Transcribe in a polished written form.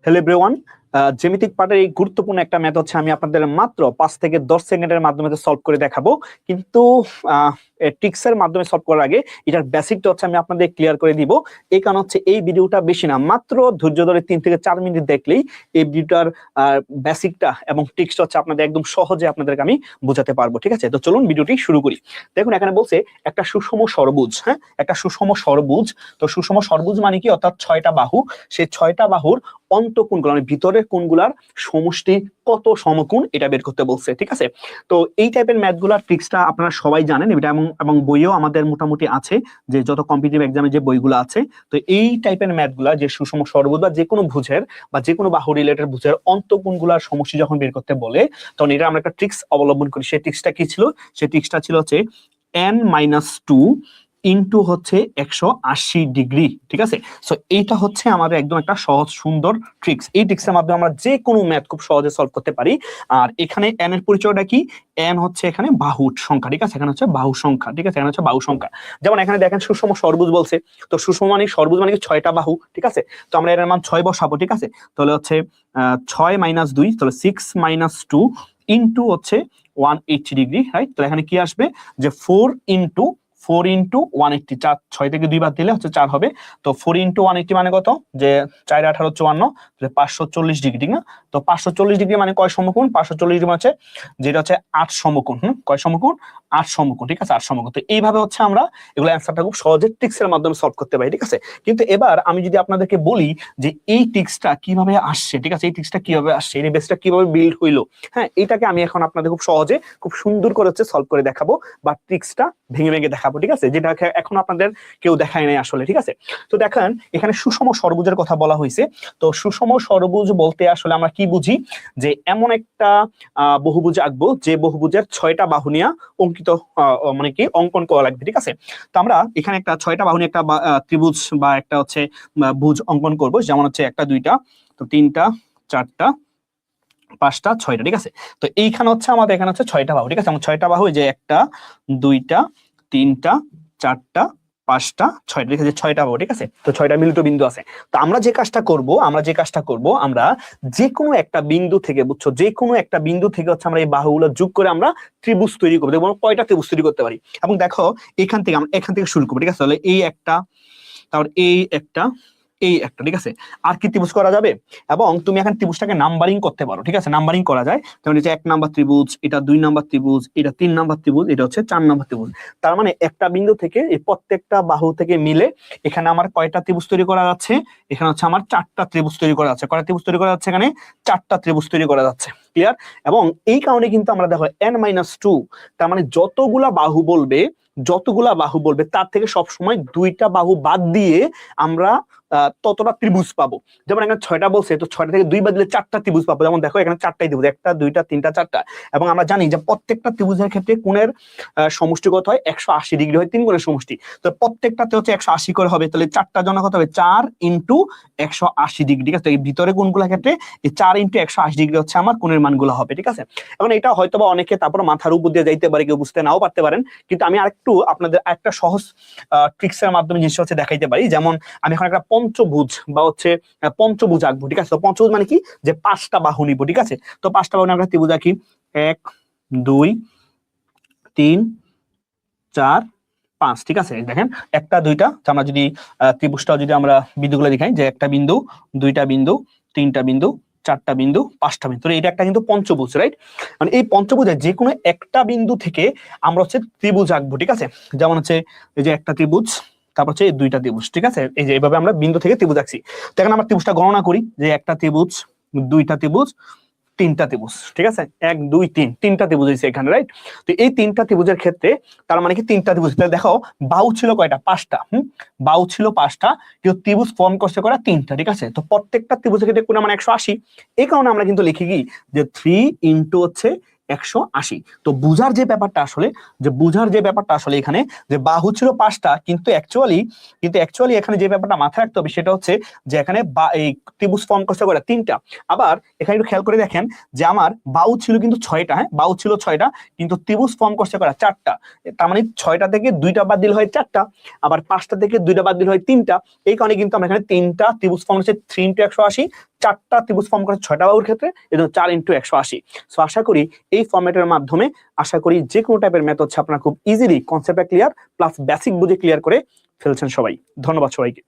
Hello everyone, জ্যামিতিক পার্টের এই গুরুত্বপূর্ণ একটা ম্যাথ হচ্ছে আমি আপনাদের মাত্র 5 থেকে 10 সেকেন্ডের মাধ্যমে সলভ করে দেখাবো। কিন্তু ট্রিক্সের মাধ্যমে সলভ করার আগে এটার বেসিকটা হচ্ছে আমি আপনাদের ক্লিয়ার করে দিব। এই কারণ হচ্ছে এই ভিডিওটা বেশি না, মাত্র ধৈর্য ধরে 3 থেকে 4 মিনিট দেখলেই এই ভিডিওটার বেসিকটা এবং ট্রিক্সটা হচ্ছে আপনাদের একদম সহজে আপনাদেরকে আমি বোঝাতে পারবো। ঠিক আছে, তো চলুন ভিডিওটি শুরু করি। দেখুন এখানে বলছে একটা সুষম ষড়ভুজ, হ্যাঁ একটা সুষম ষড়ভুজ। তো সুষম ষড়ভুজ মানে কি, অর্থাৎ 6টা বাহু, সেই 6টা বাহুর অন্তঃকোণগুলো মানে ভিতরের কোণগুলার সমষ্টি কত সমকোণ এটা বের করতে বলছে। ঠিক আছে, তো এই টাইপের ম্যাথগুলার ট্রিক্সটা আপনারা সবাই জানেন, এটা এবং বইও আমাদের মোটামুটি আছে, যে যত কম্পিটিটিভ এক্সামে যে বইগুলো আছে। তো এই টাইপের ম্যাথগুলা যে সুষম ষড়ভুজ বা যে কোনো ভুজের বা যে কোনো বাহু রিলেটেড ভুজের অন্তঃকোণগুলার সমষ্টি যখন বের করতে বলে, তখন এটা আমরা একটা ট্রিক্স অবলম্বন করি। সেই ট্রিক্সটা কি ছিল? সেই ট্রিক্সটা ছিল হচ্ছে n-2 ইন্টু হচ্ছে 180 ডিগ্রি। ঠিক আছে, সো এইটা হচ্ছে আমাদের একদম একটা সহজ সুন্দর ট্রিক্স। এই ট্রিক্সের মাধ্যমে আমরা যে কোনো ম্যাথ খুব সহজে সলভ করতে পারি। আর এখানে n এর পরিচয়টা কি? n হচ্ছে এখানে বাহুর সংখ্যা। ঠিক আছে, এখানে হচ্ছে বাহু সংখ্যা। ঠিক আছে, এখানে হচ্ছে বাহু সংখ্যা। যেমন এখানে দেখেন সুষম ষড়ভুজ বলছে, তো সুষম মানে ষড়ভুজ মানে কি 6টা বাহু। ঠিক আছে, তো আমরা এর মান 6 বসাবো। ঠিক আছে, তাহলে হচ্ছে 6 - 2, তাহলে 6 - 2 ইন্টু হচ্ছে 180 ডিগ্রি, রাইট? তাহলে এখানে কি আসবে যে 4 ইন্টু 180, 6 থেকে 2 বাদ দিলে হচ্ছে 4 হবে। তো 4 ইন্টু 180 মানে কত? যে 4 × 18 = 54, তাহলে 540 ডিগ্রি। ঠিক না? তো 540 ডিগ্রি মানে কয় সমকোণ? 540 ডিগ্রি মানে হচ্ছে যেটা হচ্ছে 8 সমকোণ। কয় সমকোণ? 8 সমকোণ। ঠিক আছে, 8 সমকোণ। তো এইভাবে হচ্ছে আমরা এগুলো অ্যান্সারটা খুব সহজে ট্রিক্সের মাধ্যমে সলভ করতে পারি। ঠিক আছে, কিন্তু এবার আমি যদি আপনাদেরকে বলি যে এই ট্রিক্সটা কিভাবে আসছে, ঠিক আছে, এই ট্রিক্সটা কিভাবে আসছে, এই বেসটা কিভাবে বিল্ড হইলো, হ্যাঁ এটাকে আমি এখন আপনাদের খুব সহজে খুব সুন্দর করে হচ্ছে সলভ করে দেখাবো, বা ট্রিক্সটা ভেঙে ভেঙে দেখাবো। ঠিক আছে, যেটা এখন আপনাদের কেউ দেখায় নাই আসলে। ঠিক আছে, তো দেখেন এখানে সুষম ষড়ভুজের কথা বলা হয়েছে। তো সুষম ষড়ভুজ বলতে আসলে আমরা কি বুঝি, যে এমন একটা বহুভুজ আঁকবো যে বহুভুজের 6টা বাহু নিয়ে অঙ্কিত, মানে কি অঙ্কন করা লাগবে। ঠিক আছে, তো আমরা এখানে একটা 6টা বাহু নিয়ে একটা ত্রিভুজ বা একটা হচ্ছে ভুজ অঙ্কন করব। যেমন হচ্ছে 1টা 2টা, তো 3টা 4টা 5টা 6টা। ঠিক আছে, তো এইখানে হচ্ছে আমাদের এখানে হচ্ছে 6টা বাহু। ঠিক আছে, আমার 6টা বাহু, যে 1টা 2টা 3টা 4টা 5টা 6টা, ঠিক আছে, 6টা বাহু। ঠিক আছে, তো 6টা মিলিত বিন্দু আছে। তো আমরা যে কাজটা করব, আমরা যে কোনো একটা বিন্দু থেকে, বুঝছো, যে কোনো একটা বিন্দু থেকে হচ্ছে আমরা এই বাহুগুলো যোগ করে আমরা ত্রিভুজ তৈরি করবো। দেখবো কয়টা ত্রিভুজ তৈরি করতে পারি। এবং দেখো আমরা এখান থেকে শুরু করবো। ঠিক আছে, তাহলে এই একটা, তারপর এই একটা, এই একটা। ঠিক আছে, আর কি ত্রিভুজ করা যাবে? এবং তুমি এখন ত্রিভুজটাকে নাম্বারিং করতে পারো। ঠিক আছে, নাম্বারিং করা যায়। যেমন এটা 1 নাম্বার ত্রিভুজ, এটা 2 নাম্বার ত্রিভুজ, এটা 3 নাম্বার ত্রিভুজ, এটা হচ্ছে 4 নাম্বার ত্রিভুজ। তার মানে একটা বিন্দু থেকে এই প্রত্যেকটা বাহু থেকে মিলে এখানে আমার কয়টা ত্রিভুজ তৈরি করা যাচ্ছে? এখানে হচ্ছে আমার 4টা ত্রিভুজ তৈরি করা যাচ্ছে। কয়টা ত্রিভুজ তৈরি করা যাচ্ছে? এখানে 4টা ত্রিভুজ তৈরি করা যাচ্ছে। ক্লিয়ার? এবং এই কারণে কিন্তু আমরা দেখো n-2, তার মানে যতগুলা বাহু বলবে তার থেকে সবসময় 2টা বাহু বাদ দিয়ে আমরা ততটা ত্রিভুজ পাবো। যেমন এখানে 6টা বলছে, তো 6টা থেকে 2 বাদ দিলে 4টা ত্রিভুজ পাবো। যেমন দেখো এখানে 4টাই ত্রিভুজ, 1টা 2টা 3টা 4টা। এবং আমরা জানি যে প্রত্যেকটা ত্রিভুজের ক্ষেত্রে কোণের সমষ্টি কত হয়? 180 ডিগ্রি হয়, 3 কোণের সমষ্টি। তো প্রত্যেকটাতে হচ্ছে 180 করে হবে। তাহলে 4টার জন্য কত হবে? 4 × 180 ডিগ্রি। ঠিক আছে, এই ভিতরে কোণগুলোর ক্ষেত্রে এই 4 × 180 ডিগ্রি হচ্ছে আমার কোণের মানগুলো হবে। ঠিক আছে, এখন এটা হয়তোবা অনেকে তারপর মাথার উপর দিয়ে যাইতে পারে, কেউ বুঝতে নাও পারতে পারেন, কিন্তু আমি আরেকটু আপনাদের একটা সহজ ট্রিক্সের মাধ্যমে জিনিসটা হচ্ছে দেখাইতে পারি। যেমন আমি এখন একটা পঞ্চভুজ বা হচ্ছে পঞ্চভুজ আঁকবো। ঠিক আছে, তো পঞ্চভুজ মানে কি, যে 5টা বাহু নিব। ঠিক আছে, তো 5টা বাহু আমরা ত্রিভুজ আঁকি, 1 2 3 4 5। ঠিক আছে, দেখেন 1টা 2টা, আমরা যদি ত্রিভুজটা যদি আমরা বিন্দুগুলো দেখাই, যে 1টা বিন্দু 2টা বিন্দু 3টা বিন্দু 4টা বিন্দু 5টা বিন্দু, তো এটা একটা কিন্তু পঞ্চভুজ, রাইট? মানে এই পঞ্চভুজের যে কোনো একটা বিন্দু থেকে আমরা হচ্ছে ত্রিভুজ আঁকবো। ঠিক আছে, যেমন হচ্ছে এই যে একটা ত্রিভুজ, তারপর হচ্ছে এই 2টা ত্রিভুজ। ঠিক আছে, এই যে এইভাবে আমরা বিন্দু থেকে ত্রিভুজ আঁকছি। তো এখন আমরা ত্রিভুজটা গণনা করি, যে একটা ত্রিভুজ, 2টা ত্রিভুজ, 3টা ত্রিভুজ। ঠিক আছে, 1 2 3, 3টা ত্রিভুজ হয়েছে এখানে, রাইট? তো এই 3টা ত্রিভুজের ক্ষেত্রে তার মানে কি 3টা ত্রিভুজ, দেখো বাহু ছিল কয়টা? 5টা। বাহু ছিল 5টা, কিন্তু ত্রিভুজ ফর্ম করছে কয়টা? 3টা। ঠিক আছে, তো প্রত্যেকটা ত্রিভুজের ক্ষেত্রে কোণ মানে 180। এই কারণে আমরা কিন্তু লিখি কি, যে 3 × হচ্ছে 180। তো বুঝার যে ব্যাপারটা আসলে এখানে, যে বাহু ছিল 5টা, কিন্তু অ্যাকচুয়ালি এখানে যে ব্যাপারটা মাথায় রাখতে হবে সেটা হচ্ছে যে এখানে এই ত্রিভুজ ফর্ম করছে কয়টা? 3টা। আবার এখানে একটু খেয়াল করে দেখেন যে আমার বাহু ছিল কিন্তু 6টা, হ্যাঁ বাহু ছিল 6টা, কিন্তু ত্রিভুজ ফর্ম করছে কয়টা? 4টা। তার মানে 6টা থেকে 2টা বাদ দিলে হয় 4টা, আবার 5টা থেকে 2টা বাদ দিলে হয় 3টা। এই কারণে কিন্তু আমরা এখানে 3টা ত্রিভুজ ফর্ম হচ্ছে 3 × 180, 4টা ত্রিভুজ ফর্ম করেছে 6টা বাহুর ক্ষেত্রে, এজন্য 4 × 180। সো আশা করি এই ফরম্যাটের মাধ্যমে আশা করি যে কোনো টাইপের ম্যাথ হচ্ছে আপনারা খুব ইজিলি কনসেপ্টটা ক্লিয়ার প্লাস বেসিক বুঝে ক্লিয়ার করে ফেলছেন সবাই। ধন্যবাদ সবাইকে।